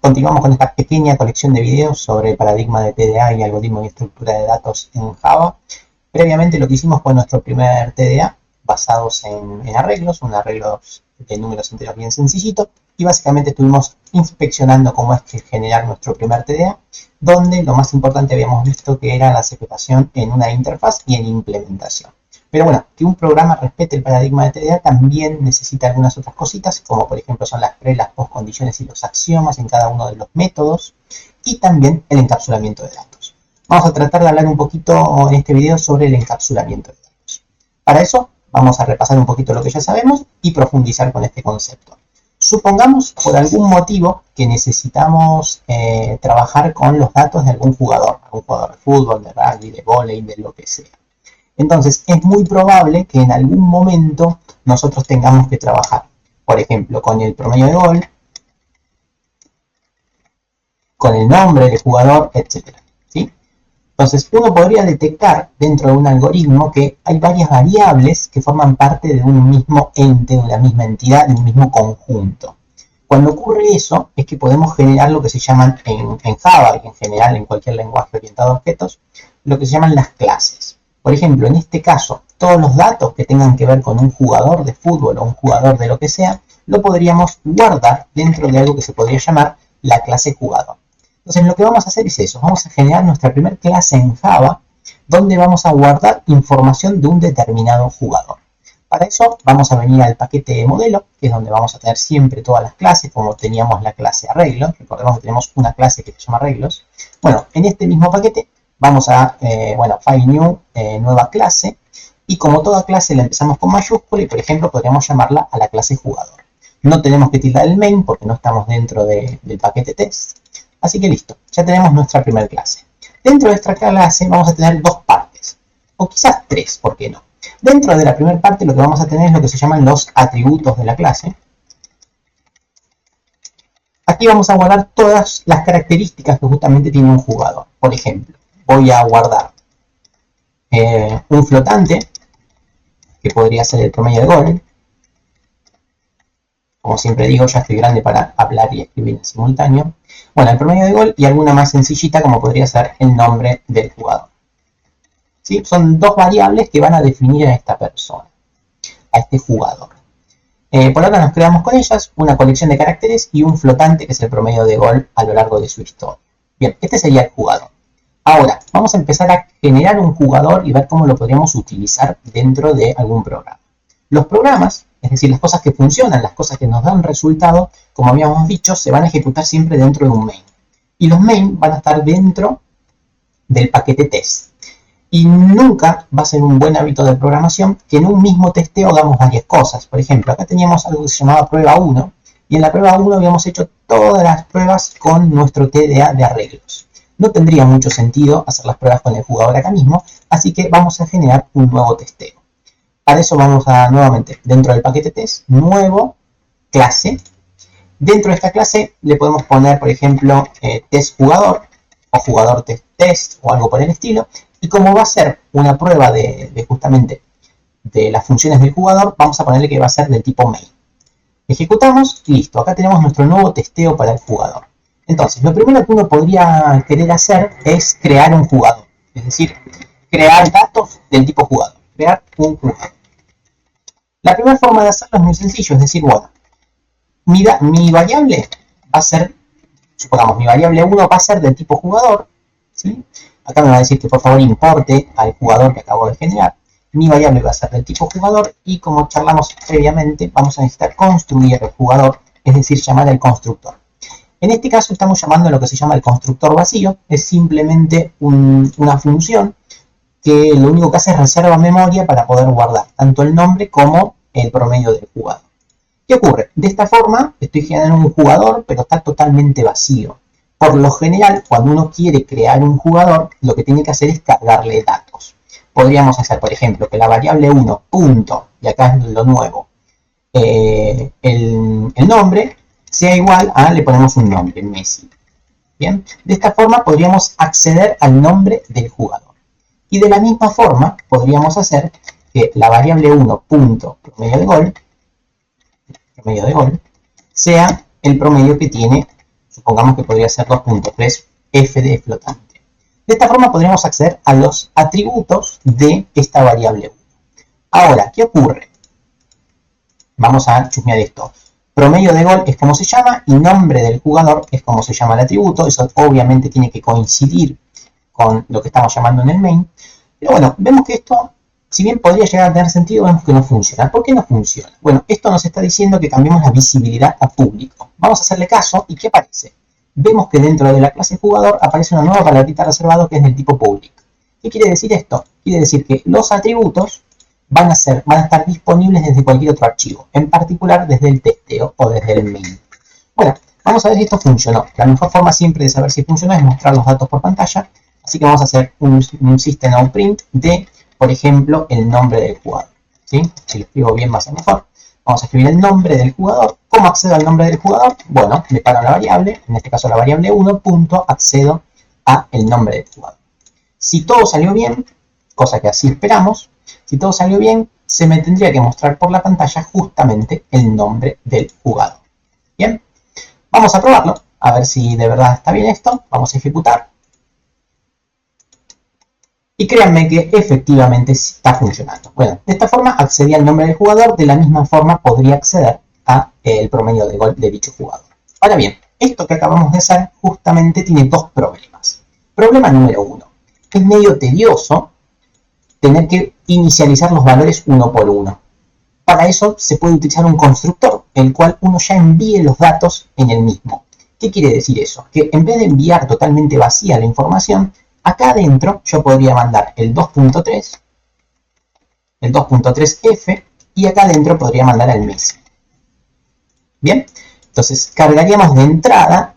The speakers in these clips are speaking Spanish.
Continuamos con esta pequeña colección de videos sobre el paradigma de TDA y algoritmo y estructura de datos en Java. Previamente lo que hicimos fue nuestro primer TDA basados en arreglos, un arreglo de números enteros bien sencillito, y básicamente estuvimos inspeccionando cómo es que generar nuestro primer TDA, donde lo más importante habíamos visto que era la separación en una interfaz y en implementación. Pero bueno, que un programa respete el paradigma de TDA también necesita algunas otras cositas, como por ejemplo son las pre, las post condiciones y los axiomas en cada uno de los métodos, y también el encapsulamiento de datos. Vamos a tratar de hablar un poquito en este video sobre el encapsulamiento de datos. Para eso vamos a repasar un poquito lo que ya sabemos y profundizar con este concepto. Supongamos por algún motivo que necesitamos trabajar con los datos de algún jugador de fútbol, de rugby, de vóley, de lo que sea. Entonces es muy probable que en algún momento nosotros tengamos que trabajar, por ejemplo, con el promedio de gol, con el nombre del jugador, etc. ¿Sí? Entonces uno podría detectar dentro de un algoritmo que hay varias variables que forman parte de un mismo ente, de una misma entidad, de un mismo conjunto. Cuando ocurre eso es que podemos generar lo que se llaman en Java y en general en cualquier lenguaje orientado a objetos, lo que se llaman las clases. Por ejemplo, en este caso, todos los datos que tengan que ver con un jugador de fútbol o un jugador de lo que sea, lo podríamos guardar dentro de algo que se podría llamar la clase jugador. Entonces lo que vamos a hacer es eso, vamos a generar nuestra primera clase en Java, donde vamos a guardar información de un determinado jugador. Para eso vamos a venir al paquete modelo, que es donde vamos a tener siempre todas las clases, como teníamos la clase arreglos. Recordemos que tenemos una clase que se llama arreglos. Bueno, en este mismo paquete vamos a, file new, nueva clase, y como toda clase la empezamos con mayúscula y por ejemplo podríamos llamarla a la clase jugador. No tenemos que tildar el main porque no estamos dentro del paquete test, así que listo, ya tenemos nuestra primera clase. Dentro de esta clase vamos a tener dos partes, o quizás tres, ¿por qué no? Dentro de la primera parte lo que vamos a tener es lo que se llaman los atributos de la clase. Aquí vamos a guardar todas las características que justamente tiene un jugador. Por ejemplo, voy a guardar un flotante, que podría ser el promedio de gol. Como siempre digo, ya estoy grande para hablar y escribir en simultáneo. Bueno, el promedio de gol y alguna más sencillita como podría ser el nombre del jugador. ¿Sí? Son dos variables que van a definir a esta persona, a este jugador. Por ahora nos quedamos con ellas, una colección de caracteres y un flotante que es el promedio de gol a lo largo de su historia. Bien, este sería el jugador. Ahora, vamos a empezar a generar un jugador y ver cómo lo podríamos utilizar dentro de algún programa. Los programas, es decir, las cosas que funcionan, las cosas que nos dan resultado, como habíamos dicho, se van a ejecutar siempre dentro de un main. Y los main van a estar dentro del paquete test. Y nunca va a ser un buen hábito de programación que en un mismo testeo hagamos varias cosas. Por ejemplo, acá teníamos algo que se llamaba prueba 1, y en la prueba 1 habíamos hecho todas las pruebas con nuestro TDA de arreglos. No tendría mucho sentido hacer las pruebas con el jugador acá mismo, así que vamos a generar un nuevo testeo. Para eso vamos a, nuevamente, dentro del paquete test, nuevo, clase. Dentro de esta clase le podemos poner, por ejemplo, test jugador, o jugador test, o algo por el estilo. Y como va a ser una prueba justamente de las funciones del jugador, vamos a ponerle que va a ser del tipo main. Ejecutamos y listo. Acá tenemos nuestro nuevo testeo para el jugador. Entonces, lo primero que uno podría querer hacer es crear un jugador. Es decir, crear datos del tipo jugador. Crear un jugador. La primera forma de hacerlo es muy sencillo. Es decir, bueno, mi variable va a ser, supongamos, mi variable 1 va a ser del tipo jugador. ¿Sí? Acá me va a decir que por favor importe al jugador que acabo de generar. Mi variable va a ser del tipo jugador y como charlamos previamente vamos a necesitar construir el jugador, es decir, llamar al constructor. En este caso estamos llamando a lo que se llama el constructor vacío, es simplemente una función que lo único que hace es reserva memoria para poder guardar tanto el nombre como el promedio del jugador. ¿Qué ocurre? De esta forma estoy generando un jugador pero está totalmente vacío. Por lo general, cuando uno quiere crear un jugador, lo que tiene que hacer es cargarle datos. Podríamos hacer, por ejemplo, que la variable 1, punto, y acá es lo nuevo, el nombre sea igual a, le ponemos un nombre, Messi. Bien, de esta forma podríamos acceder al nombre del jugador. Y de la misma forma, podríamos hacer que la variable 1, punto, promedio de gol, sea el promedio que tiene supongamos que podría ser 2.3 f de flotante. De esta forma podríamos acceder a los atributos de esta variable 1. Ahora, ¿qué ocurre? Vamos a chusmear esto. Promedio de gol es como se llama y nombre del jugador es como se llama el atributo. Eso obviamente tiene que coincidir con lo que estamos llamando en el main. Pero bueno, vemos que esto, si bien podría llegar a tener sentido, vemos que no funciona. ¿Por qué no funciona? Bueno, esto nos está diciendo que cambiemos la visibilidad a público. Vamos a hacerle caso y ¿qué aparece? Vemos que dentro de la clase jugador aparece una nueva palabrita reservado que es del tipo public. ¿Qué quiere decir esto? Quiere decir que los atributos van a estar disponibles desde cualquier otro archivo, en particular desde el testeo o desde el main. Bueno, vamos a ver si esto funcionó. La mejor forma siempre de saber si funciona es mostrar los datos por pantalla, así que vamos a hacer un system.out.print de, por ejemplo, el nombre del jugador. ¿Sí? Si lo escribo bien va a ser mejor. Vamos a escribir el nombre del jugador. ¿Cómo accedo al nombre del jugador? Bueno, le paro la variable, en este caso la variable 1, accedo a el nombre del jugador. Si todo salió bien, cosa que así esperamos, si todo salió bien, se me tendría que mostrar por la pantalla justamente el nombre del jugador. Bien, vamos a probarlo, a ver si de verdad está bien esto. Vamos a ejecutar. Y créanme que efectivamente está funcionando. Bueno, de esta forma accedí al nombre del jugador, de la misma forma podría acceder al promedio de gol de dicho jugador. Ahora bien, esto que acabamos de hacer justamente tiene dos problemas. Problema número 1. Es medio tedioso tener que inicializar los valores uno por uno. Para eso se puede utilizar un constructor, el cual uno ya envíe los datos en el mismo. ¿Qué quiere decir eso? Que en vez de enviar totalmente vacía la información, acá adentro yo podría mandar el 2.3f, y acá adentro podría mandar el Messi. Bien, entonces cargaríamos de entrada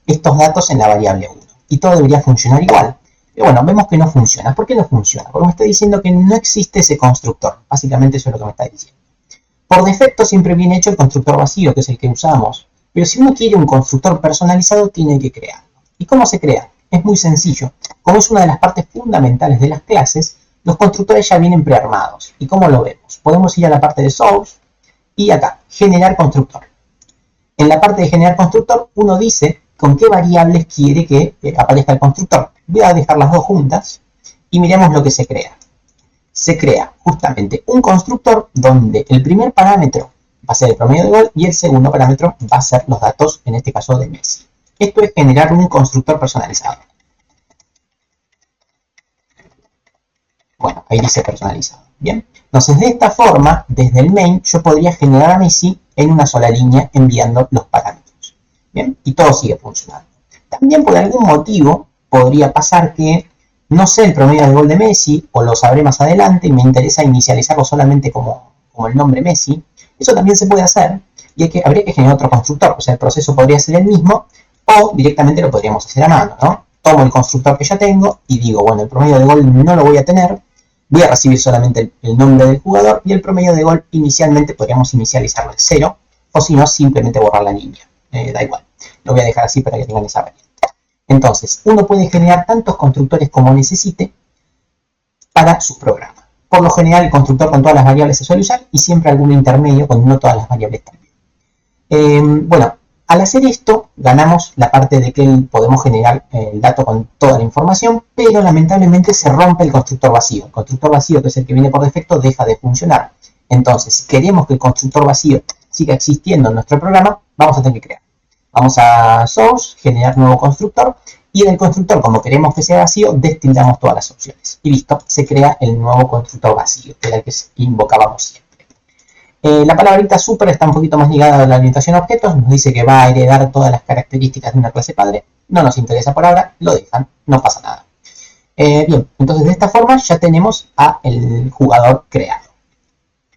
estos datos en la variable 1 y todo debería funcionar igual. Pero bueno, vemos que no funciona. ¿Por qué no funciona? Porque me está diciendo que no existe ese constructor. Básicamente eso es lo que me está diciendo. Por defecto siempre viene hecho el constructor vacío, que es el que usamos. Pero si uno quiere un constructor personalizado, tiene que crearlo. ¿Y cómo se crea? Es muy sencillo. Como es una de las partes fundamentales de las clases, los constructores ya vienen prearmados. ¿Y cómo lo vemos? Podemos ir a la parte de source y acá, generar constructor. En la parte de generar constructor, uno dice con qué variables quiere que aparezca el constructor. Voy a dejar las dos juntas y miremos lo que se crea. Se crea justamente un constructor donde el primer parámetro va a ser el promedio de gol y el segundo parámetro va a ser los datos, en este caso de Messi. Esto es generar un constructor personalizado. Bueno, ahí dice personalizado. Bien. Entonces, de esta forma, desde el main, yo podría generar a Messi en una sola línea enviando los parámetros. Bien, y todo sigue funcionando. También por algún motivo podría pasar que no sé el promedio de gol de Messi, o lo sabré más adelante y me interesa inicializarlo solamente como el nombre Messi. Eso también se puede hacer y habría que generar otro constructor. O sea, el proceso podría ser el mismo o directamente lo podríamos hacer a mano, ¿no? Tomo el constructor que ya tengo y digo, bueno, el promedio de gol no lo voy a tener. Voy a recibir solamente el nombre del jugador y el promedio de gol inicialmente podríamos inicializarlo en 0 o si no simplemente borrar la línea. Da igual. Lo voy a dejar así para que tengan esa variante. Entonces, uno puede generar tantos constructores como necesite para su programa. Por lo general, el constructor con todas las variables se suele usar y siempre algún intermedio con no todas las variables también. Bueno, al hacer esto, ganamos la parte de que podemos generar el dato con toda la información, pero lamentablemente se rompe el constructor vacío. El constructor vacío, que es el que viene por defecto, deja de funcionar. Entonces, si queremos que el constructor vacío siga existiendo en nuestro programa, vamos a tener que crear. Vamos a source, generar nuevo constructor, y en el constructor, como queremos que sea vacío, destildamos todas las opciones. Y listo, se crea el nuevo constructor vacío, que era el que invocábamos siempre. La palabrita super está un poquito más ligada a la orientación a objetos, nos dice que va a heredar todas las características de una clase padre. No nos interesa por ahora, lo dejan, no pasa nada. Bien, entonces de esta forma ya tenemos al jugador creado.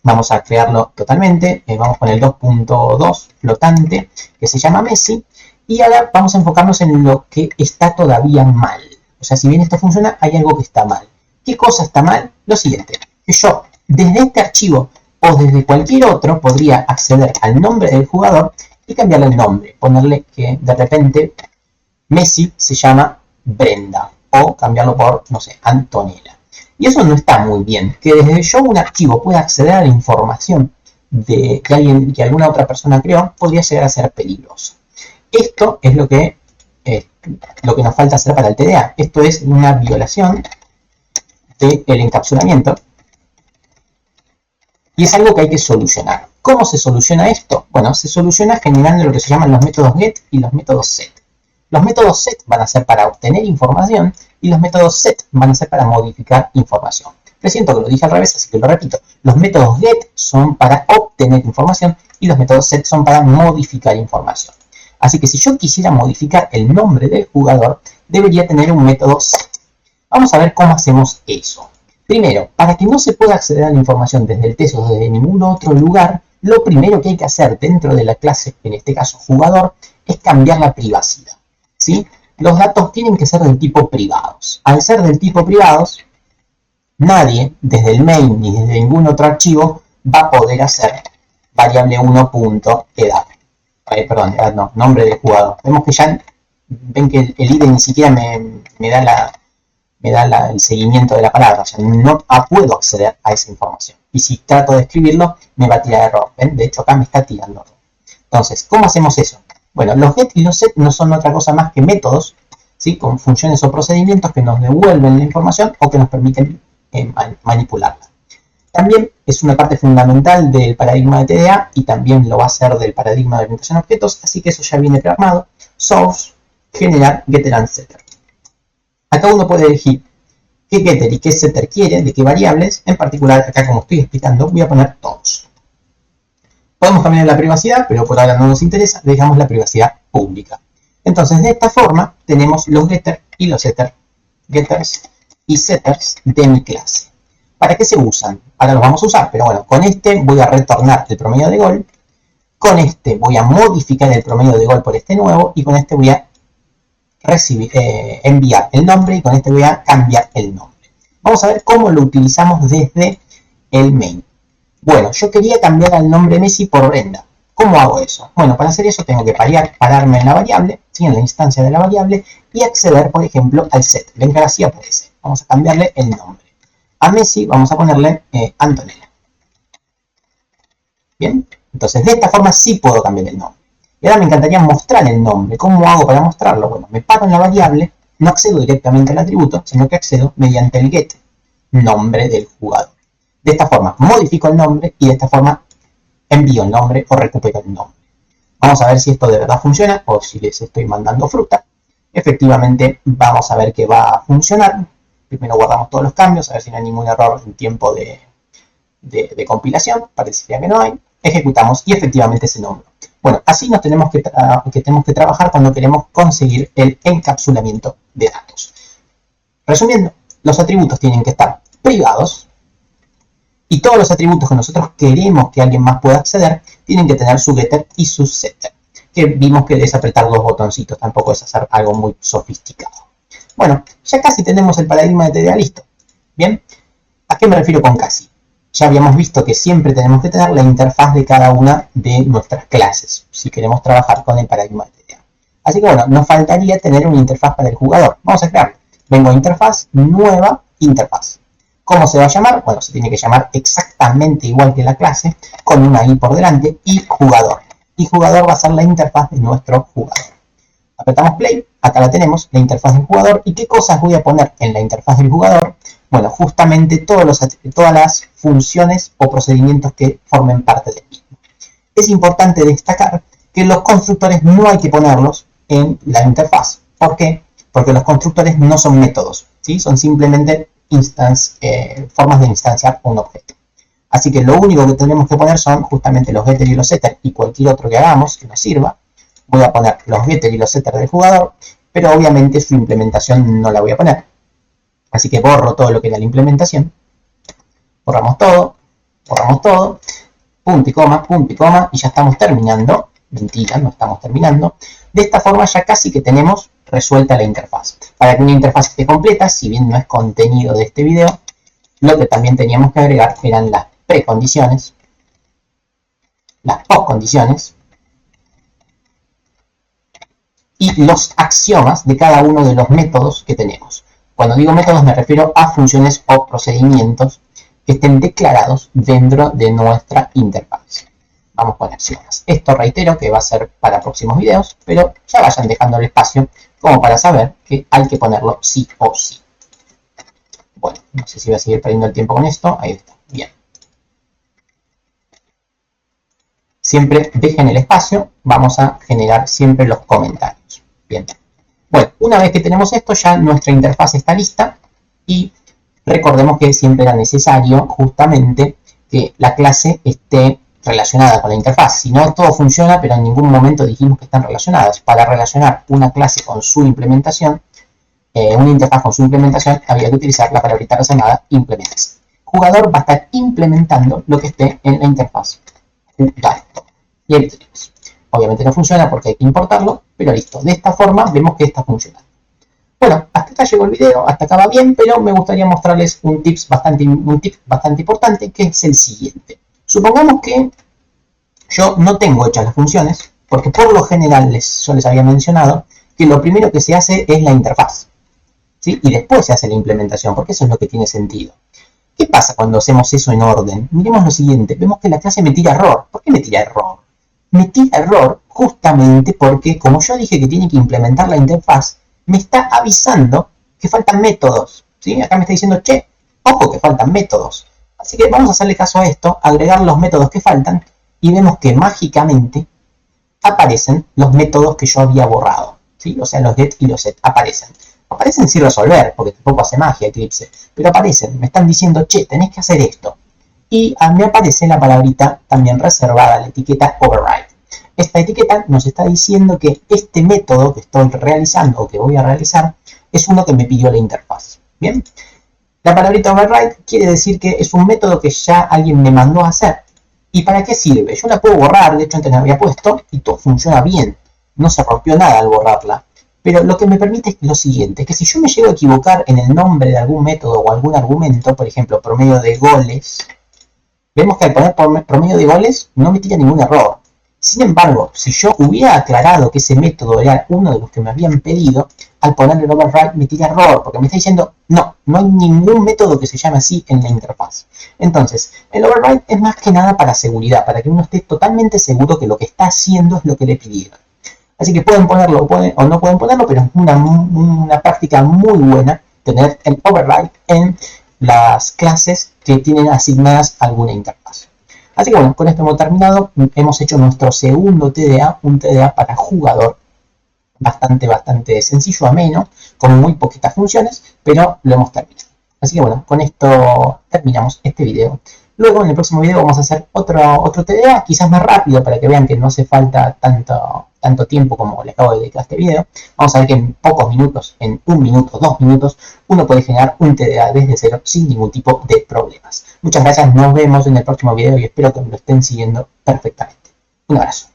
Vamos a crearlo totalmente, vamos con el 2.2 flotante, que se llama Messi, y ahora vamos a enfocarnos en lo que está todavía mal. O sea, si bien esto funciona, hay algo que está mal. ¿Qué cosa está mal? Lo siguiente, que yo desde este archivo o desde cualquier otro podría acceder al nombre del jugador y cambiarle el nombre, ponerle que de repente Messi se llama Brenda, o cambiarlo por, no sé, Antonella. Y eso no está muy bien, que desde yo un archivo pueda acceder a la información de que alguna otra persona creó, podría llegar a ser peligroso. Esto es lo que nos falta hacer para el TDA. Esto es una violación del encapsulamiento y es algo que hay que solucionar. ¿Cómo se soluciona esto? Bueno, se soluciona generando lo que se llaman los métodos get y los métodos set. Los métodos set van a ser para obtener información y los métodos set van a ser para modificar información. Presiento que lo dije al revés, así que lo repito. Los métodos get son para obtener información y los métodos set son para modificar información. Así que si yo quisiera modificar el nombre del jugador, debería tener un método set. Vamos a ver cómo hacemos eso. Primero, para que no se pueda acceder a la información desde el test o desde ningún otro lugar, lo primero que hay que hacer dentro de la clase, en este caso jugador, es cambiar la privacidad. ¿Sí? Los datos tienen que ser del tipo privados. Al ser del tipo privados, nadie, desde el main ni desde ningún otro archivo, va a poder hacer variable 1.edad. Perdón, edad no, nombre del jugador. Vemos que ya ven que el IDE ni siquiera me da el seguimiento de la palabra. O sea, no puedo acceder a esa información. Y si trato de escribirlo, me va a tirar error. ¿Ven? De hecho, acá me está tirando error. Entonces, ¿cómo hacemos eso? Bueno, los get y los set no son otra cosa más que métodos, ¿sí? Con funciones o procedimientos que nos devuelven la información o que nos permiten manipularla. También es una parte fundamental del paradigma de TDA y también lo va a ser del paradigma de orientación a objetos, así que eso ya viene programado. Source, generar, getter and setter. Acá uno puede elegir qué getter y qué setter quiere, de qué variables. En particular, acá como estoy explicando, voy a poner todos. Podemos cambiar la privacidad, pero por ahora no nos interesa, dejamos la privacidad pública. Entonces, de esta forma, tenemos los getters y los setters, getters y setters de mi clase. ¿Para qué se usan? Ahora los vamos a usar, pero bueno, con este voy a retornar el promedio de gol, con este voy a modificar el promedio de gol por este nuevo, y con este voy a enviar el nombre, y con este voy a cambiar el nombre. Vamos a ver cómo lo utilizamos desde el main. Bueno, yo quería cambiar el nombre Messi por Brenda. ¿Cómo hago eso? Bueno, para hacer eso tengo que pararme en la variable, ¿sí? En la instancia de la variable, y acceder, por ejemplo, al set. Ven que así aparece. Vamos a cambiarle el nombre. A Messi vamos a ponerle Antonella. Bien, entonces de esta forma sí puedo cambiar el nombre. Y ahora me encantaría mostrar el nombre. ¿Cómo hago para mostrarlo? Bueno, me paro en la variable, no accedo directamente al atributo, sino que accedo mediante el get, nombre del jugador. De esta forma modifico el nombre y de esta forma envío el nombre o recupero el nombre. Vamos a ver si esto de verdad funciona o si les estoy mandando fruta. Efectivamente vamos a ver que va a funcionar. Primero guardamos todos los cambios, a ver si no hay ningún error en tiempo de compilación. Parecería que no hay. Ejecutamos y efectivamente se nombró. Bueno, así nos tenemos que trabajar cuando queremos conseguir el encapsulamiento de datos. Resumiendo, los atributos tienen que estar privados y todos los atributos que nosotros queremos que alguien más pueda acceder tienen que tener su getter y su setter. Que vimos que es apretar dos botoncitos, tampoco es hacer algo muy sofisticado. Bueno, ya casi tenemos el paradigma de TDA listo. Bien, ¿a qué me refiero con casi? Ya habíamos visto que siempre tenemos que tener la interfaz de cada una de nuestras clases, si queremos trabajar con el paradigma de TDA. Así que bueno, nos faltaría tener una interfaz para el jugador. Vamos a crearlo. Vengo a interfaz, nueva interfaz. ¿Cómo se va a llamar? Bueno, se tiene que llamar exactamente igual que la clase, con una i por delante, y jugador. Y jugador va a ser la interfaz de nuestro jugador. Apretamos play, acá la tenemos, la interfaz del jugador. ¿Y qué cosas voy a poner en la interfaz del jugador? Bueno, justamente todas las funciones o procedimientos que formen parte del mismo. Es importante destacar que los constructores no hay que ponerlos en la interfaz. ¿Por qué? Porque los constructores no son métodos, ¿sí? Son simplemente formas de instanciar un objeto. Así que lo único que tenemos que poner son justamente los getter y los setter y cualquier otro que hagamos que nos sirva. Voy a poner los getter y los setter del jugador, pero obviamente su implementación no la voy a poner. Así que borro todo lo que era la implementación. Borramos todo, punto y coma, y ya estamos terminando. Mentira, no estamos terminando. De esta forma ya casi que tenemos resuelta la interfaz. Para que una interfaz esté completa, si bien no es contenido de este video, lo que también teníamos que agregar eran las precondiciones, las postcondiciones y los axiomas de cada uno de los métodos que tenemos. Cuando digo métodos me refiero a funciones o procedimientos que estén declarados dentro de nuestra interfaz. vamos con acciones. Esto reitero que va a ser para próximos videos, pero ya vayan dejando el espacio como para saber que hay que ponerlo sí o sí. Bueno, no sé si voy a seguir perdiendo el tiempo con esto. Ahí está, bien. Siempre dejen el espacio, vamos a generar siempre los comentarios. Bien. Bueno, una vez que tenemos esto, ya nuestra interfaz está lista y recordemos que siempre era necesario justamente que la clase esté relacionada con la interfaz. Si no, todo funciona, pero en ningún momento dijimos que están relacionadas. Para relacionar una clase con su implementación, una interfaz con su implementación, había que utilizar la palabrita llamada implements. Jugador va a estar implementando lo que esté en la interfaz. Y ahí tenemos. Obviamente no funciona porque hay que importarlo, pero listo. De esta forma vemos que está funcionando. Bueno, hasta acá llegó el video, hasta acá va bien, pero me gustaría mostrarles un tip bastante importante, que es el siguiente. Supongamos que yo no tengo hechas las funciones, porque por lo general yo les había mencionado que lo primero que se hace es la interfaz, ¿sí? Y después se hace la implementación, porque eso es lo que tiene sentido. ¿Qué pasa cuando hacemos eso en orden? Miremos lo siguiente, vemos que la clase me tira error. ¿Por qué me tira error? Me tira error justamente porque, como yo dije que tiene que implementar la interfaz, me está avisando que faltan métodos, ¿sí? Acá me está diciendo, che, ojo que faltan métodos. Así que vamos a hacerle caso a esto, agregar los métodos que faltan, y vemos que mágicamente aparecen los métodos que yo había borrado, ¿sí? O sea, los get y los set aparecen. Aparecen sin resolver, porque tampoco hace magia Eclipse, pero aparecen, me están diciendo, che, tenés que hacer esto. Y me aparece la palabrita también reservada, la etiqueta override. Esta etiqueta nos está diciendo que este método que estoy realizando o que voy a realizar es uno que me pidió la interfaz. Bien, la palabrita override quiere decir que es un método que ya alguien me mandó a hacer. ¿Y para qué sirve? Yo la puedo borrar, de hecho antes la había puesto y todo funciona bien. No se rompió nada al borrarla. Pero lo que me permite es lo siguiente, que si yo me llego a equivocar en el nombre de algún método o algún argumento, por ejemplo, promedio de goles, vemos que al poner promedio de goles no me tira ningún error. Sin embargo, si yo hubiera aclarado que ese método era uno de los que me habían pedido, al ponerle el override me tira error, porque me está diciendo, no hay ningún método que se llame así en la interfaz. Entonces, el override es más que nada para seguridad, para que uno esté totalmente seguro que lo que está haciendo es lo que le pidieron. Así que pueden ponerlo o no pueden ponerlo, pero es una práctica muy buena tener el override en las clases que tienen asignadas alguna interfaz. Así que bueno, con esto hemos terminado. Hemos hecho nuestro segundo TDA, un TDA para jugador. Bastante sencillo, ameno, con muy poquitas funciones, pero lo hemos terminado. Así que bueno, con esto terminamos este video. Luego en el próximo video vamos a hacer otro TDA, quizás más rápido, para que vean que no hace falta tanto tiempo como le acabo de dedicar a este video. Vamos a ver que en pocos minutos, en 1 minuto, 2 minutos, uno puede generar un TDA desde cero sin ningún tipo de problemas. Muchas gracias, nos vemos en el próximo video y espero que me lo estén siguiendo perfectamente. Un abrazo.